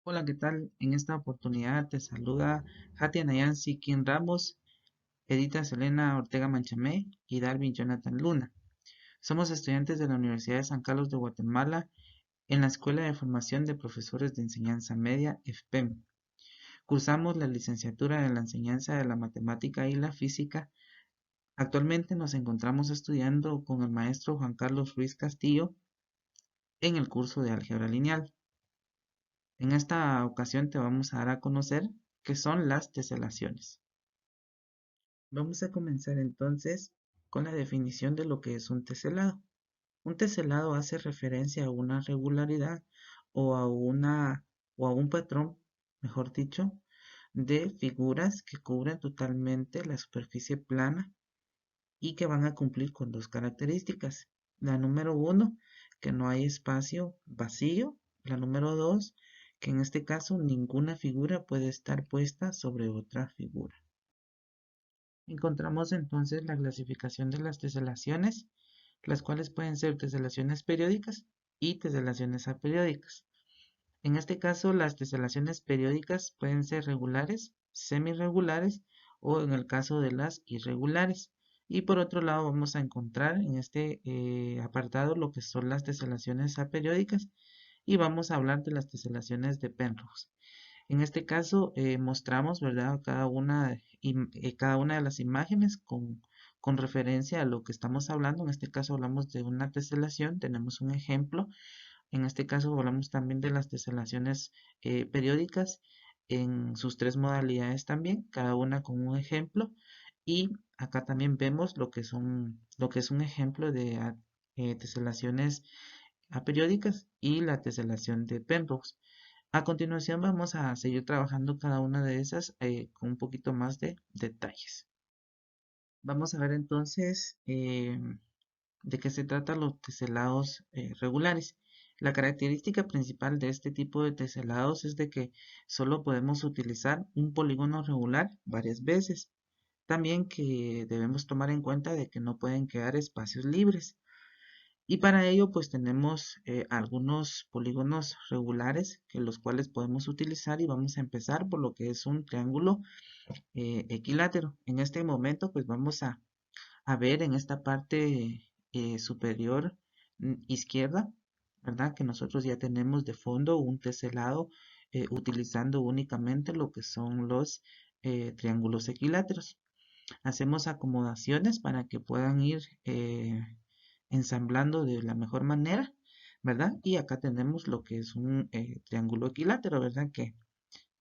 Hola, ¿qué tal? En esta oportunidad te saluda Hatia Nayansi Kim Ramos, Edita Selena Ortega Manchamé y Darwin Jonathan Luna. Somos estudiantes de la Universidad de San Carlos de Guatemala en la Escuela de Formación de Profesores de Enseñanza Media, EFPEM. Cursamos la licenciatura en la enseñanza de la matemática y la física. Actualmente nos encontramos estudiando con el maestro Juan Carlos Ruiz Castillo en el curso de álgebra lineal. En esta ocasión te vamos a dar a conocer qué son las teselaciones. Vamos a comenzar entonces con la definición de lo que es un teselado. Un teselado hace referencia a una regularidad o a un patrón, mejor dicho, de figuras que cubren totalmente la superficie plana y que van a cumplir con dos características. La número uno, que no hay espacio vacío. La número dos, que en este caso ninguna figura puede estar puesta sobre otra figura. Encontramos entonces la clasificación de las teselaciones, las cuales pueden ser teselaciones periódicas y teselaciones aperiódicas. En este caso, las teselaciones periódicas pueden ser regulares, semirregulares o en el caso de las irregulares. Y por otro lado, vamos a encontrar en este apartado lo que son las teselaciones aperiódicas y vamos a hablar de las teselaciones de Penrose. En este caso mostramos, ¿verdad?, cada una de las imágenes con referencia a lo que estamos hablando. En este caso hablamos de una teselación, tenemos un ejemplo. En este caso hablamos también de las teselaciones periódicas en sus tres modalidades también, cada una con un ejemplo. Y acá también vemos lo que es un ejemplo de teselaciones aperiódicas y la teselación de Penrose. A continuación vamos a seguir trabajando cada una de esas con un poquito más de detalles. Vamos a ver entonces de qué se trata los teselados regulares. La característica principal de este tipo de teselados es de que solo podemos utilizar un polígono regular varias veces. También que debemos tomar en cuenta de que no pueden quedar espacios libres. Y para ello pues tenemos algunos polígonos regulares que los cuales podemos utilizar y vamos a empezar por lo que es un triángulo equilátero. En este momento pues a ver en esta parte superior izquierda, ¿verdad? Que nosotros ya tenemos de fondo un teselado utilizando únicamente lo que son los triángulos equiláteros. Hacemos acomodaciones para que puedan ir ensamblando de la mejor manera, ¿verdad? Y acá tenemos lo que es un triángulo equilátero, ¿verdad? Que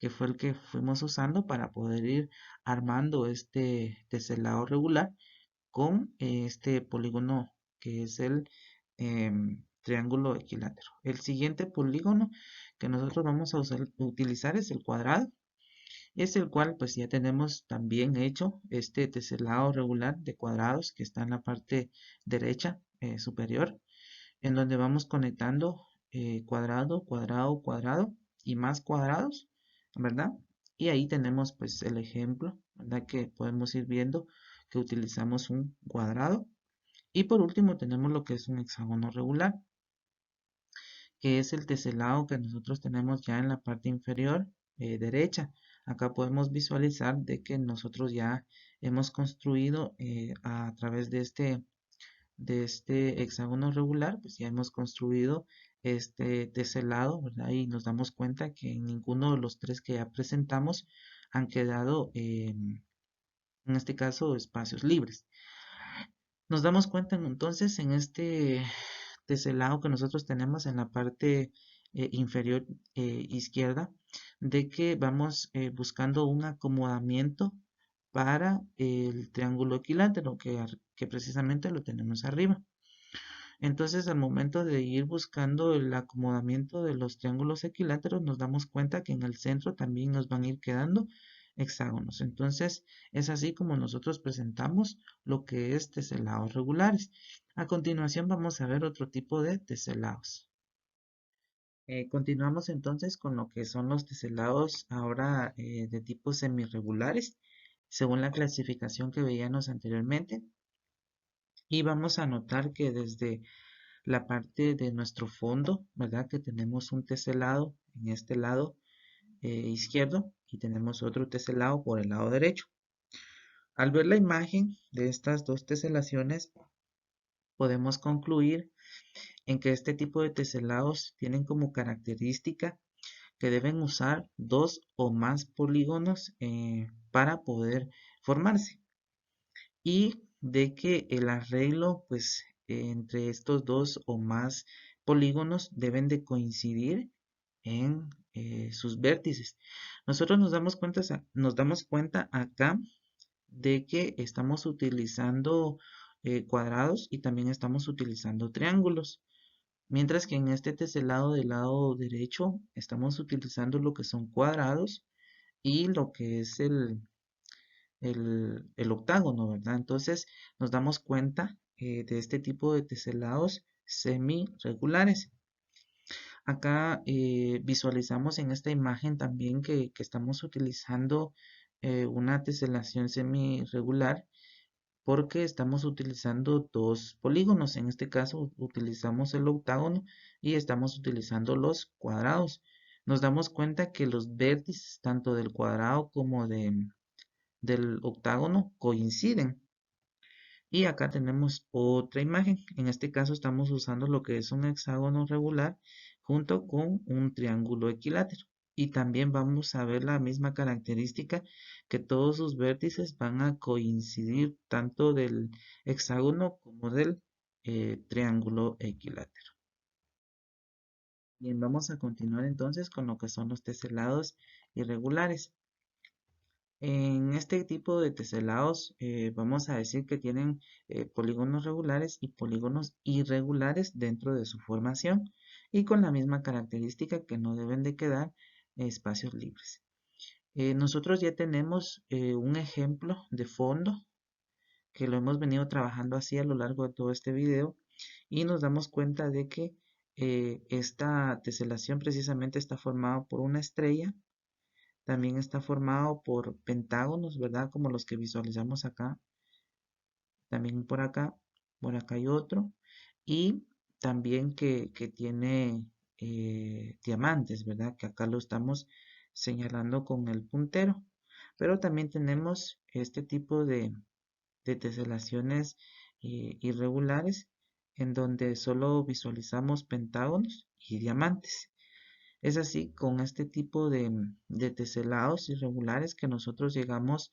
fue el que fuimos usando para poder ir armando este teselado regular con este polígono que es el triángulo equilátero. El siguiente polígono que nosotros vamos a utilizar es el cuadrado, es el cual pues ya tenemos también hecho este teselado regular de cuadrados que está en la parte derecha superior, en donde vamos conectando cuadrado, cuadrado, cuadrado y más cuadrados, ¿verdad? Y ahí tenemos pues el ejemplo, ¿verdad? Que podemos ir viendo que utilizamos un cuadrado. Y por último tenemos lo que es un hexágono regular, que es el teselado que nosotros tenemos ya en la parte inferior derecha. Acá podemos visualizar de que nosotros ya hemos construido a través de este hexágono regular, pues ya hemos construido este teselado, ¿verdad? Y nos damos cuenta que en ninguno de los tres que ya presentamos han quedado, en este caso, espacios libres. Nos damos cuenta entonces en este teselado que nosotros tenemos en la parte inferior izquierda de que vamos buscando un acomodamiento para el triángulo equilátero que precisamente lo tenemos arriba. Entonces, al momento de ir buscando el acomodamiento de los triángulos equiláteros, nos damos cuenta que en el centro también nos van a ir quedando hexágonos. Entonces, es así como nosotros presentamos lo que es teselados regulares. A continuación, vamos a ver otro tipo de teselados. Continuamos entonces con lo que son los teselados ahora de tipo semirregulares, según la clasificación que veíamos anteriormente. Y vamos a notar que desde la parte de nuestro fondo, ¿verdad? Que tenemos un teselado en este lado, izquierdo y tenemos otro teselado por el lado derecho. Al ver la imagen de estas dos teselaciones, podemos concluir en que este tipo de teselados tienen como característica que deben usar dos o más polígonos para poder formarse y de que el arreglo pues entre estos dos o más polígonos deben de coincidir en sus vértices. Nosotros nos damos cuenta acá de que estamos utilizando cuadrados y también estamos utilizando triángulos. Mientras que en este teselado del lado derecho estamos utilizando lo que son cuadrados y lo que es el octágono, ¿verdad? Entonces nos damos cuenta de este tipo de teselados semi-regulares. Acá visualizamos en esta imagen también que estamos utilizando una teselación semi-regular porque estamos utilizando dos polígonos. En este caso utilizamos el octágono y estamos utilizando los cuadrados. Nos damos cuenta que los vértices tanto del cuadrado como del octágono coinciden. Y acá tenemos otra imagen. En este caso estamos usando lo que es un hexágono regular junto con un triángulo equilátero. Y también vamos a ver la misma característica que todos sus vértices van a coincidir tanto del hexágono como del triángulo equilátero. Bien, vamos a continuar entonces con lo que son los teselados irregulares. En este tipo de teselados vamos a decir que tienen polígonos regulares y polígonos irregulares dentro de su formación y con la misma característica que no deben de quedar espacios libres. Nosotros ya tenemos un ejemplo de fondo que lo hemos venido trabajando así a lo largo de todo este video y nos damos cuenta de que esta teselación precisamente está formada por una estrella. También está formado por pentágonos, ¿verdad? Como los que visualizamos acá. También por acá hay otro. Y también que tiene diamantes, ¿verdad? Que acá lo estamos señalando con el puntero. Pero también tenemos este tipo de teselaciones irregulares en donde solo visualizamos pentágonos y diamantes. Es así con este tipo de teselados irregulares que nosotros llegamos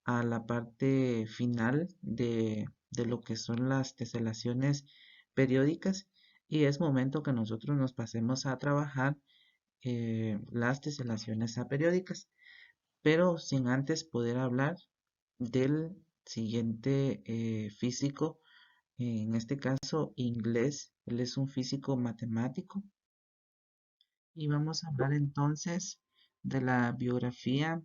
a la parte final de lo que son las teselaciones periódicas y es momento que nosotros nos pasemos a trabajar las teselaciones aperiódicas, pero sin antes poder hablar del siguiente físico, en este caso inglés. Él es un físico matemático y vamos a hablar entonces de la biografía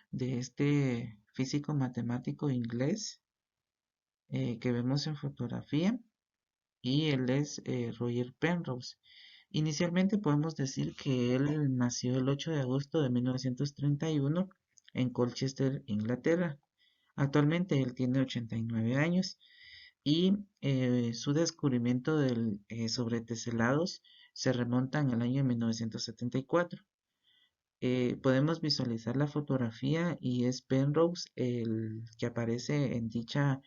de este físico matemático inglés que vemos en fotografía y él es Roger Penrose. Inicialmente podemos decir que él nació el 8 de agosto de 1931 en Colchester, Inglaterra. Actualmente él tiene 89 años y su descubrimiento sobre teselados se remonta en el año 1974. Podemos visualizar la fotografía y es Penrose el que aparece en dicha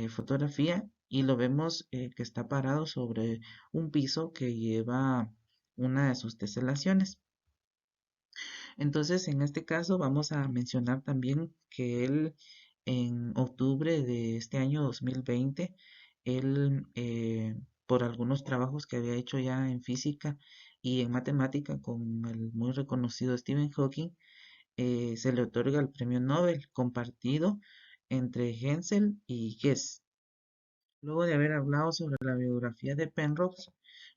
fotografía y lo vemos que está parado sobre un piso que lleva una de sus teselaciones. Entonces, en este caso vamos a mencionar también que él en octubre de este año 2020, él por algunos trabajos que había hecho ya en física y en matemática con el muy reconocido Stephen Hawking, se le otorga el premio Nobel compartido entre Hensel y Guess. Luego de haber hablado sobre la biografía de Penrose,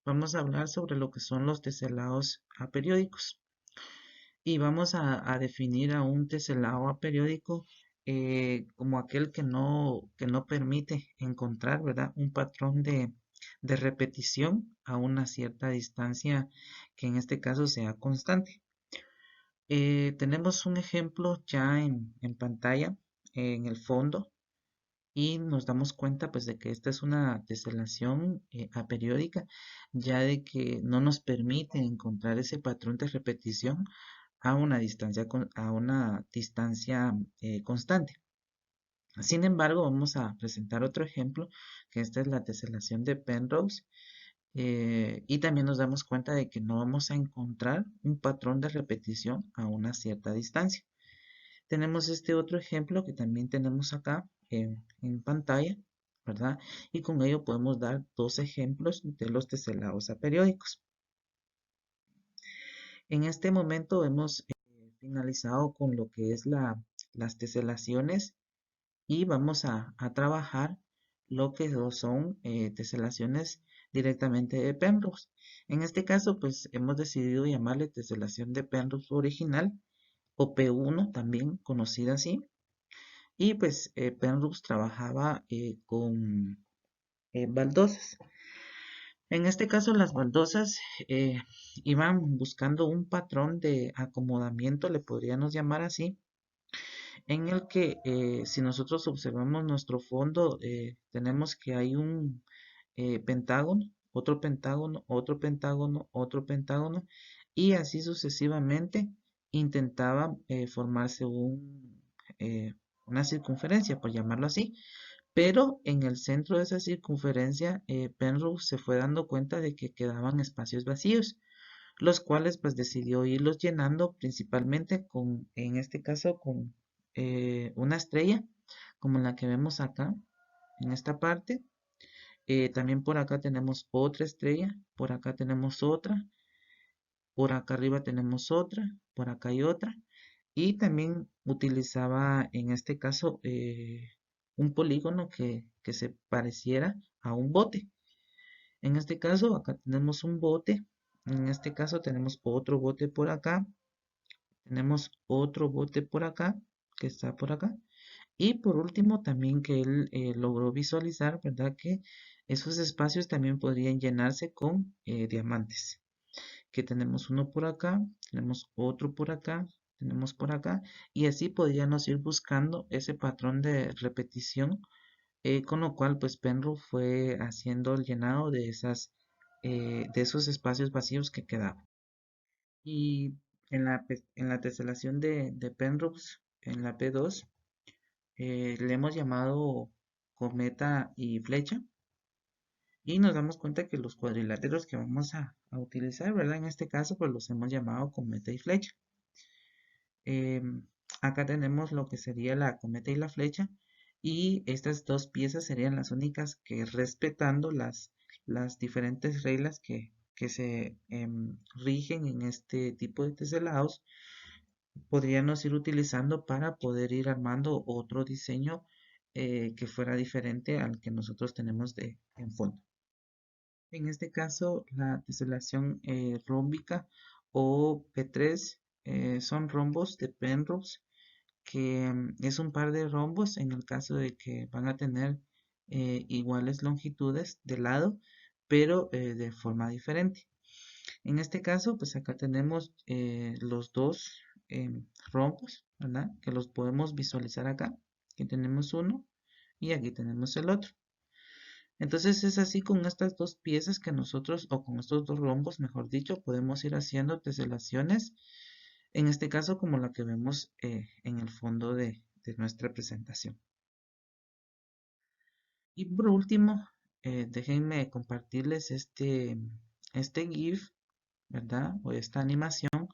vamos a hablar sobre lo que son los teselados aperiódicos. Y vamos a definir a un teselado aperiódico como aquel que no permite encontrar, ¿verdad? Un patrón de repetición a una cierta distancia que en este caso sea constante. Tenemos un ejemplo ya en pantalla, en el fondo, y nos damos cuenta pues de que esta es una teselación aperiódica, ya de que no nos permite encontrar ese patrón de repetición a una distancia constante. Sin embargo, vamos a presentar otro ejemplo, que esta es la teselación de Penrose, y también nos damos cuenta de que no vamos a encontrar un patrón de repetición a una cierta distancia. Tenemos este otro ejemplo que también tenemos acá en pantalla, ¿verdad? Y con ello podemos dar dos ejemplos de los teselados aperiódicos. En este momento hemos finalizado con lo que es las teselaciones y vamos a trabajar lo que son teselaciones directamente de Penrose. En este caso, pues hemos decidido llamarle teselación de Penrose original o P1, también conocida así. Y pues Penrose trabajaba con baldosas. En este caso, las baldosas iban buscando un patrón de acomodamiento, le podríamos llamar así, en el que si nosotros observamos nuestro fondo, tenemos que hay un pentágono, otro pentágono, otro pentágono, otro pentágono, y así sucesivamente intentaba formarse una circunferencia, por llamarlo así, pero en el centro de esa circunferencia, Penrose se fue dando cuenta de que quedaban espacios vacíos, los cuales pues decidió irlos llenando principalmente con, en este caso, con una estrella, como la que vemos acá, en esta parte. También por acá tenemos otra estrella, por acá tenemos otra, por acá arriba tenemos otra, por acá hay otra. Y también utilizaba en este caso un polígono que se pareciera a un bote. En este caso acá tenemos un bote, en este caso tenemos otro bote por acá, tenemos otro bote por acá, que está por acá. Y por último también que él logró visualizar, ¿verdad? Que esos espacios también podrían llenarse con diamantes. Que tenemos uno por acá, tenemos otro por acá, tenemos por acá, y así podríamos ir buscando ese patrón de repetición, con lo cual pues Penrose fue haciendo el llenado de esos espacios vacíos que quedaban. Y en la teselación de Penrose, en la P2, le hemos llamado cometa y flecha, y nos damos cuenta que los cuadriláteros que vamos a utilizar, ¿verdad? En este caso, pues los hemos llamado cometa y flecha. Acá tenemos lo que sería la cometa y la flecha, y estas dos piezas serían las únicas que, respetando las diferentes reglas que se rigen en este tipo de teselados, podríamos ir utilizando para poder ir armando otro diseño que fuera diferente al que nosotros tenemos en fondo. En este caso, la teselación rómbica o P3 son rombos de Penrose, que es un par de rombos en el caso de que van a tener iguales longitudes de lado, pero de forma diferente. En este caso, pues acá tenemos los dos rombos, ¿verdad? Que los podemos visualizar acá. Aquí tenemos uno y aquí tenemos el otro. Entonces es así con estas dos piezas que nosotros, o con estos dos rombos, mejor dicho, podemos ir haciendo teselaciones, en este caso como la que vemos en el fondo de nuestra presentación. Y por último, déjenme compartirles este GIF, ¿verdad? O esta animación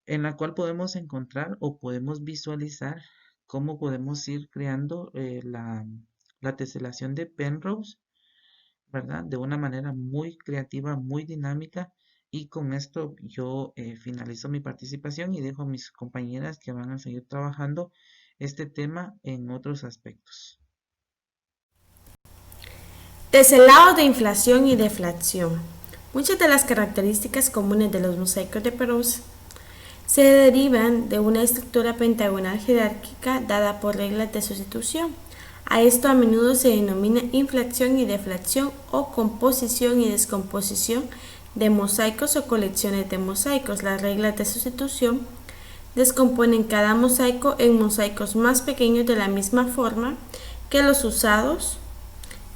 en la cual podemos encontrar o podemos visualizar cómo podemos ir creando la teselación de Penrose, ¿verdad? De una manera muy creativa, muy dinámica. Y con esto yo finalizo mi participación y dejo a mis compañeras que van a seguir trabajando este tema en otros aspectos. Teselado de inflación y deflación. Muchas de las características comunes de los mosaicos de Penrose se derivan de una estructura pentagonal jerárquica dada por reglas de sustitución. A esto a menudo se denomina inflación y deflación o composición y descomposición de mosaicos o colecciones de mosaicos. Las reglas de sustitución descomponen cada mosaico en mosaicos más pequeños de la misma forma que los usados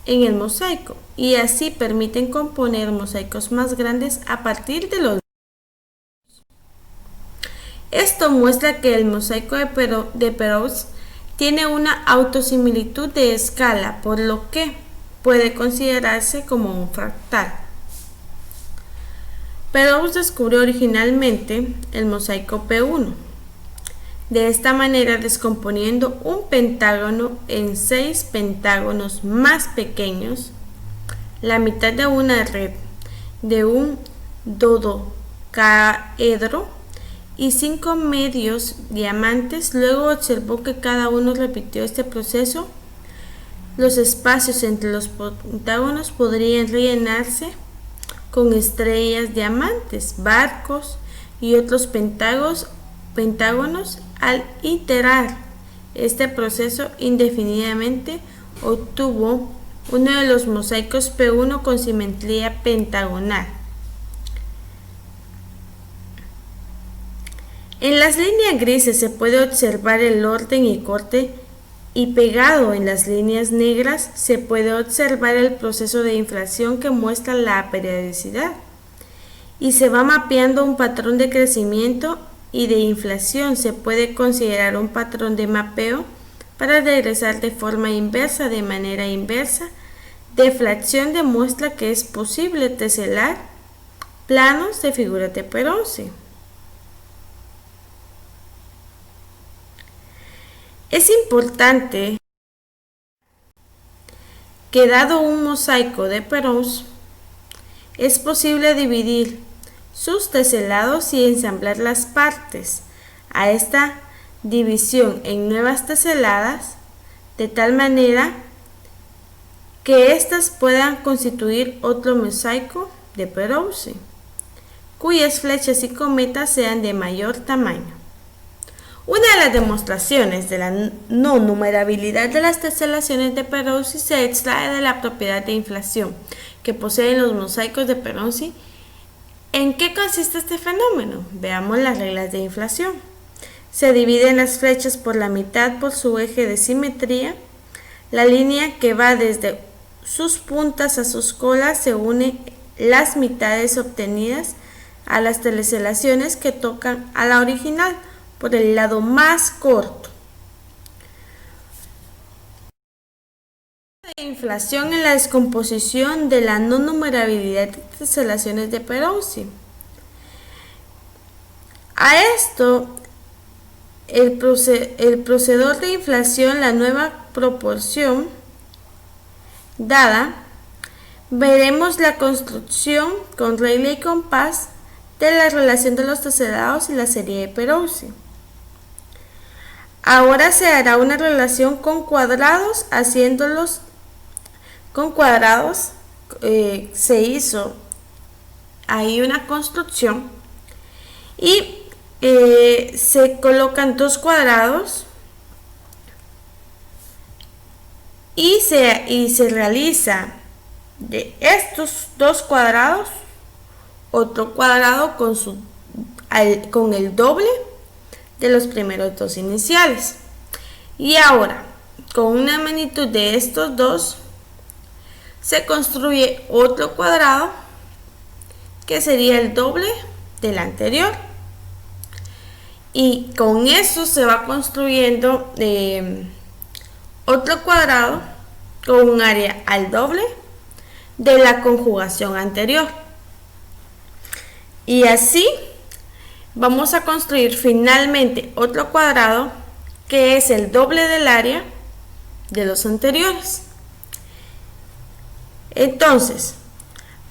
en el mosaico, y así permiten componer mosaicos más grandes a partir de los. Esto muestra que el mosaico de Perrouse tiene una autosimilitud de escala, por lo que puede considerarse como un fractal. Perrouse descubrió originalmente el mosaico P1, de esta manera descomponiendo un pentágono en 6 pentágonos más pequeños, la mitad de una red de un dodocaedro y 5 medios diamantes. Luego observó que cada uno repitió este proceso. Los espacios entre los pentágonos podrían rellenarse con estrellas, diamantes, barcos y otros pentágonos al iterar este proceso indefinidamente. Obtuvo uno de los mosaicos P1 con simetría pentagonal. En las líneas grises se puede observar el orden y corte, y pegado en las líneas negras se puede observar el proceso de inflación que muestra la periodicidad, y se va mapeando un patrón de crecimiento y de inflación. Se puede considerar un patrón de mapeo para regresar de forma inversa. De manera inversa, deflación demuestra que es posible teselar planos de figuras de Perrouse. Es importante que, dado un mosaico de Perrouse, es posible dividir sus teselados y ensamblar las partes a esta división en nuevas teseladas, de tal manera que éstas puedan constituir otro mosaico de Perrouse, cuyas flechas y cometas sean de mayor tamaño. Una de las demostraciones de la no numerabilidad de las teselaciones de Perrouse se extrae de la propiedad de inflación que poseen los mosaicos de Perrouse. ¿En qué consiste este fenómeno? Veamos las reglas de inflación. Se dividen las flechas por la mitad por su eje de simetría. La línea que va desde sus puntas a sus colas se une las mitades obtenidas a las teselaciones que tocan a la original por el lado más corto. La inflación en la descomposición de la no numerabilidad de teselaciones de Perrouse. A esto, el procedor de inflación, la nueva proporción dada, veremos la construcción con regla y compás de la relación de los teselados y la serie de Perrouse. Ahora se hará una relación con cuadrados. Haciéndolos con cuadrados, se hizo ahí una construcción y se colocan dos cuadrados y se realiza de estos dos cuadrados otro cuadrado con el doble de los primeros dos iniciales. Y ahora, con una magnitud de estos dos, se construye otro cuadrado que sería el doble del anterior. Y con eso se va construyendo otro cuadrado con un área al doble de la conjugación anterior. Y así vamos a construir finalmente otro cuadrado que es el doble del área de los anteriores. Entonces,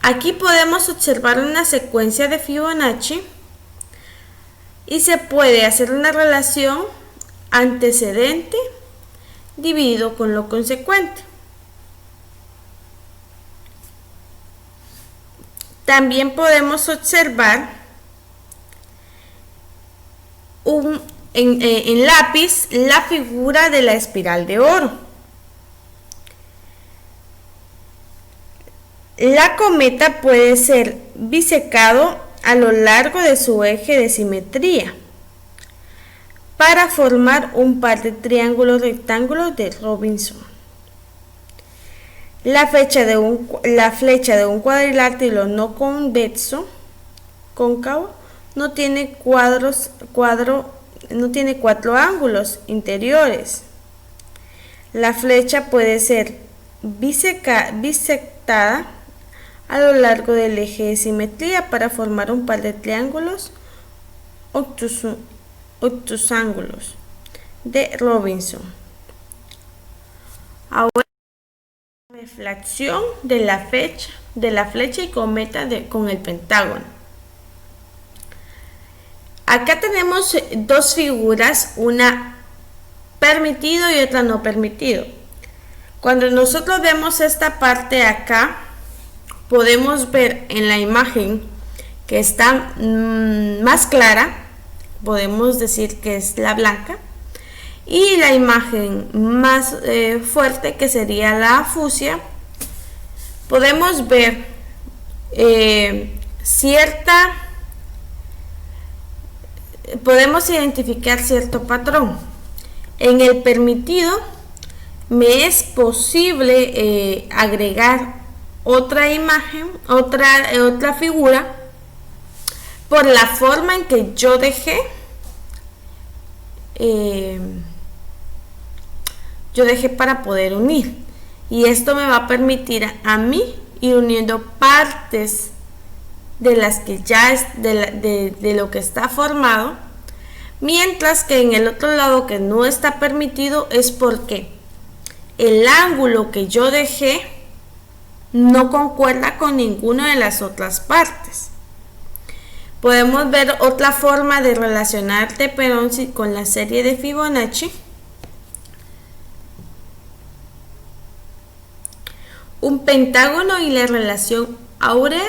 aquí podemos observar una secuencia de Fibonacci y se puede hacer una relación antecedente dividido con lo consecuente. También podemos observar en lápiz la figura de la espiral de oro. La cometa puede ser bisecado a lo largo de su eje de simetría para formar un par de triángulos rectángulos de Robinson. La flecha de un cuadrilátero no convexo cóncavo no tiene no tiene cuatro ángulos interiores. La flecha puede ser bisectada a lo largo del eje de simetría para formar un par de triángulos obtusángulos de Robinson. Ahora, reflexión de la flecha y cometa con el pentágono. Acá tenemos dos figuras, una permitido y otra no permitido. Cuando nosotros vemos esta parte acá, podemos ver en la imagen que está más clara, podemos decir que es la blanca, y la imagen más fuerte, que sería la fucsia, podemos ver podemos identificar cierto patrón. En el permitido me es posible agregar otra imagen, otra figura, por la forma en que yo dejé para poder unir, y esto me va a permitir a mí ir uniendo partes de las que ya es de lo que está formado, mientras que en el otro lado que no está permitido es porque el ángulo que yo dejé no concuerda con ninguna de las otras partes. Podemos ver otra forma de relacionar de Peronczi con la serie de Fibonacci. Un pentágono y la relación áurea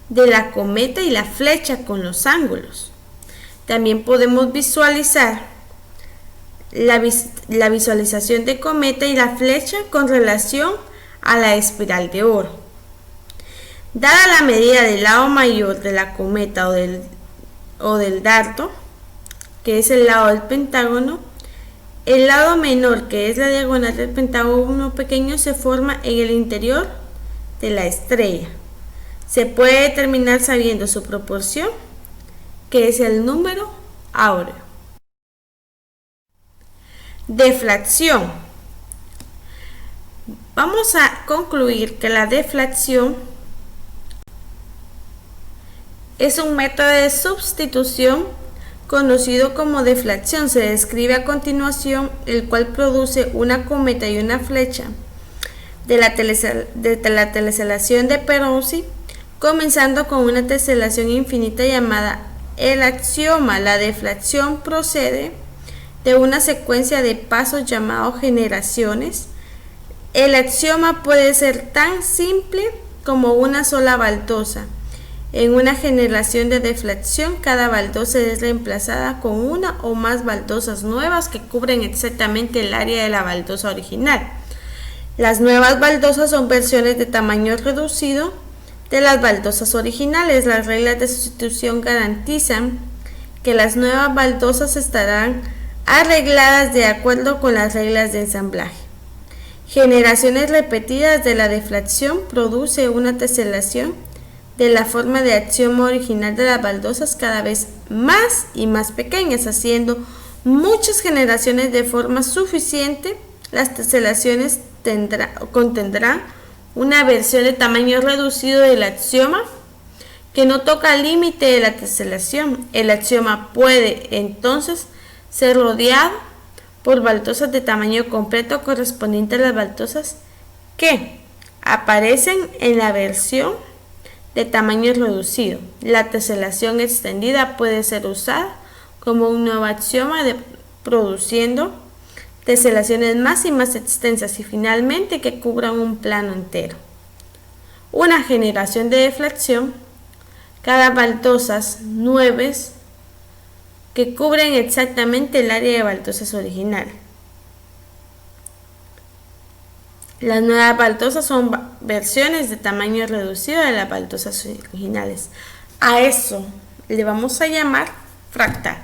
de la cometa y la flecha con los ángulos. También podemos visualizar la visualización de cometa y la flecha con relación a la espiral de oro. Dada la medida del lado mayor de la cometa o del dardo, que es el lado del pentágono, el lado menor, que es la diagonal del pentágono pequeño, se forma en el interior de la estrella. Se puede determinar sabiendo su proporción, que es el número áureo. Deflación. Vamos a concluir que la deflación es un método de sustitución conocido como deflación. Se describe a continuación, el cual produce una cometa y una flecha de la teselación de Peronczi, comenzando con una teselación infinita llamada el axioma. La deflación procede de una secuencia de pasos llamados generaciones. El axioma puede ser tan simple como una sola baldosa. En una generación de deflación, cada baldosa es reemplazada con una o más baldosas nuevas que cubren exactamente el área de la baldosa original. Las nuevas baldosas son versiones de tamaño reducido de las baldosas originales. Las reglas de sustitución garantizan que las nuevas baldosas estarán arregladas de acuerdo con las reglas de ensamblaje. Generaciones repetidas de la deflación produce una teselación de la forma de axioma original de las baldosas cada vez más y más pequeñas. Haciendo muchas generaciones de forma suficiente, las teselaciones contendrán una versión de tamaño reducido del axioma que no toca el límite de la teselación. El axioma puede entonces ser rodeado por baldosas de tamaño completo correspondiente a las baldosas que aparecen en la versión de tamaño reducido. La teselación extendida puede ser usada como un nuevo axioma produciendo teselaciones más y más extensas y finalmente que cubran un plano entero. Una generación de deflación, cada baldosas nuevas que cubren exactamente el área de baldosas original. Las nuevas baldosas son versiones de tamaño reducido de las baldosas originales. A eso le vamos a llamar fractal.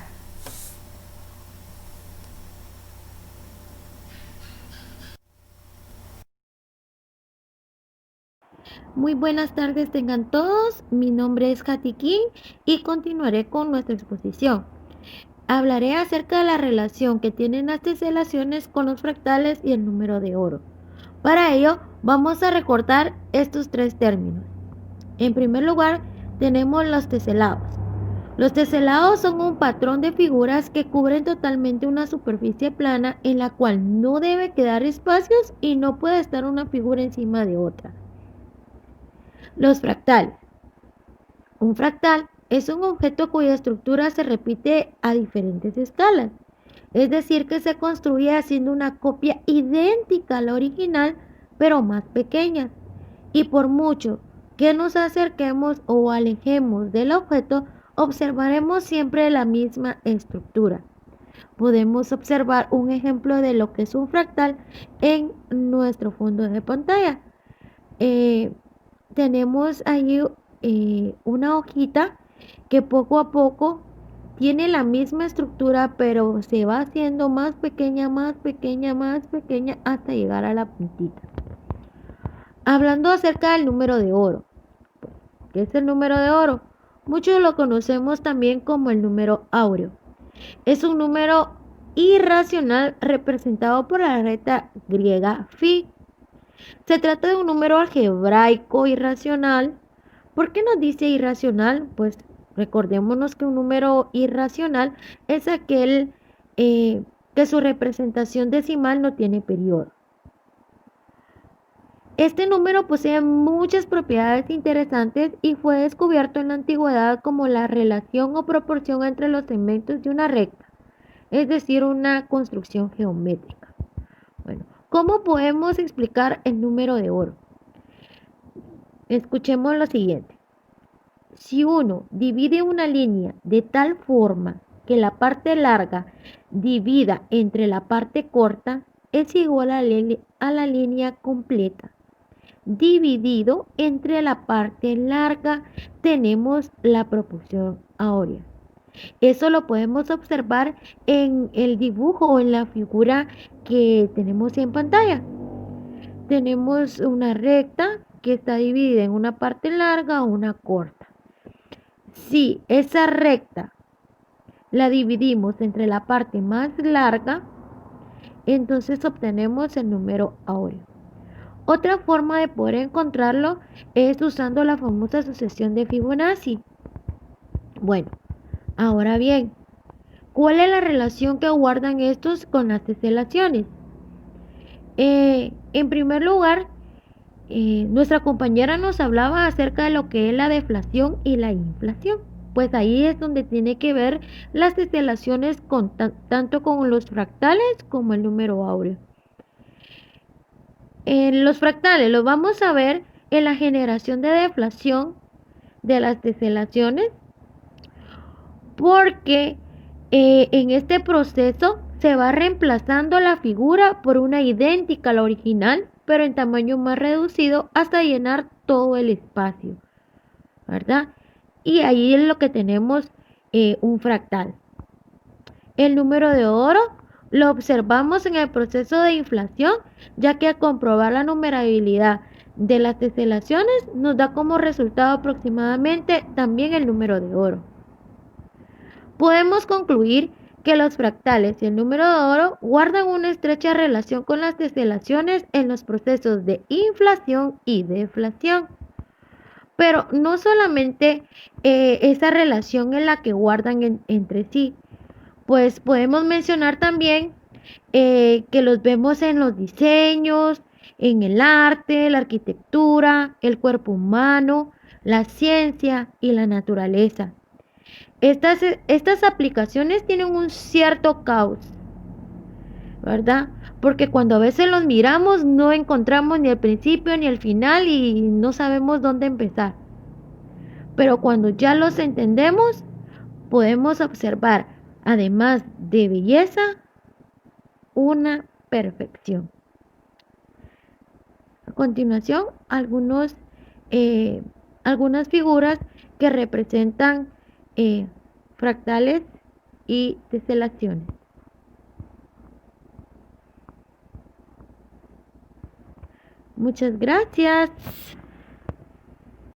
Muy buenas tardes tengan todos, mi nombre es Katy King y continuaré con nuestra exposición. Hablaré acerca de la relación que tienen las teselaciones con los fractales y el número de oro. Para ello, vamos a recordar estos tres términos. En primer lugar, tenemos los teselados. Los teselados son un patrón de figuras que cubren totalmente una superficie plana en la cual no debe quedar espacios y no puede estar una figura encima de otra. Los fractales. Un fractal es un objeto cuya estructura se repite a diferentes escalas, es decir, que se construye haciendo una copia idéntica a la original, pero más pequeña. Y por mucho que nos acerquemos o alejemos del objeto, observaremos siempre la misma estructura. Podemos observar un ejemplo de lo que es un fractal en nuestro fondo de pantalla. Tenemos ahí una hojita que poco a poco tiene la misma estructura, pero se va haciendo más pequeña, más pequeña, más pequeña hasta llegar a la puntita. Hablando acerca del número de oro. ¿Qué es el número de oro? Muchos lo conocemos también como el número áureo. Es un número irracional representado por la letra griega phi. Se trata de un número algebraico irracional. ¿Por qué nos dice irracional? Pues recordémonos que un número irracional es aquel que su representación decimal no tiene periodo. Este número posee muchas propiedades interesantes y fue descubierto en la antigüedad como la relación o proporción entre los segmentos de una recta, es decir, una construcción geométrica. Bueno, ¿cómo podemos explicar el número de oro? Escuchemos lo siguiente. Si uno divide una línea de tal forma que la parte larga divida entre la parte corta, es igual a la línea completa. Dividido entre la parte larga, tenemos la proporción áurea. Eso lo podemos observar en el dibujo o en la figura que tenemos en pantalla. Tenemos una recta que está dividida en una parte larga o una corta. Si esa recta la dividimos entre la parte más larga, entonces obtenemos el número áureo. Otra forma de poder encontrarlo es usando la famosa sucesión de Fibonacci. Bueno, ahora bien, ¿cuál es la relación que guardan estos con las teselaciones? En primer lugar, nuestra compañera nos hablaba acerca de lo que es la deflación y la inflación. Pues ahí es donde tiene que ver las teselaciones tanto con los fractales como el número áureo. En los fractales los vamos a ver en la generación de deflación de las teselaciones, porque en este proceso se va reemplazando la figura por una idéntica a la original, pero en tamaño más reducido hasta llenar todo el espacio, ¿verdad? Y ahí es lo que tenemos un fractal. El número de oro lo observamos en el proceso de inflación, ya que al comprobar la numerabilidad de las teselaciones nos da como resultado aproximadamente también el número de oro. Podemos concluir que los fractales y el número de oro guardan una estrecha relación con las teselaciones en los procesos de inflación y deflación. Pero no solamente esa relación en la que guardan entre sí, pues podemos mencionar también que los vemos en los diseños, en el arte, la arquitectura, el cuerpo humano, la ciencia y la naturaleza. Estas aplicaciones tienen un cierto caos, ¿verdad? Porque cuando a veces los miramos no encontramos ni el principio ni el final y no sabemos dónde empezar. Pero cuando ya los entendemos, podemos observar, además de belleza, una perfección. A continuación, algunas figuras que representan fractales y teselaciones. Muchas gracias.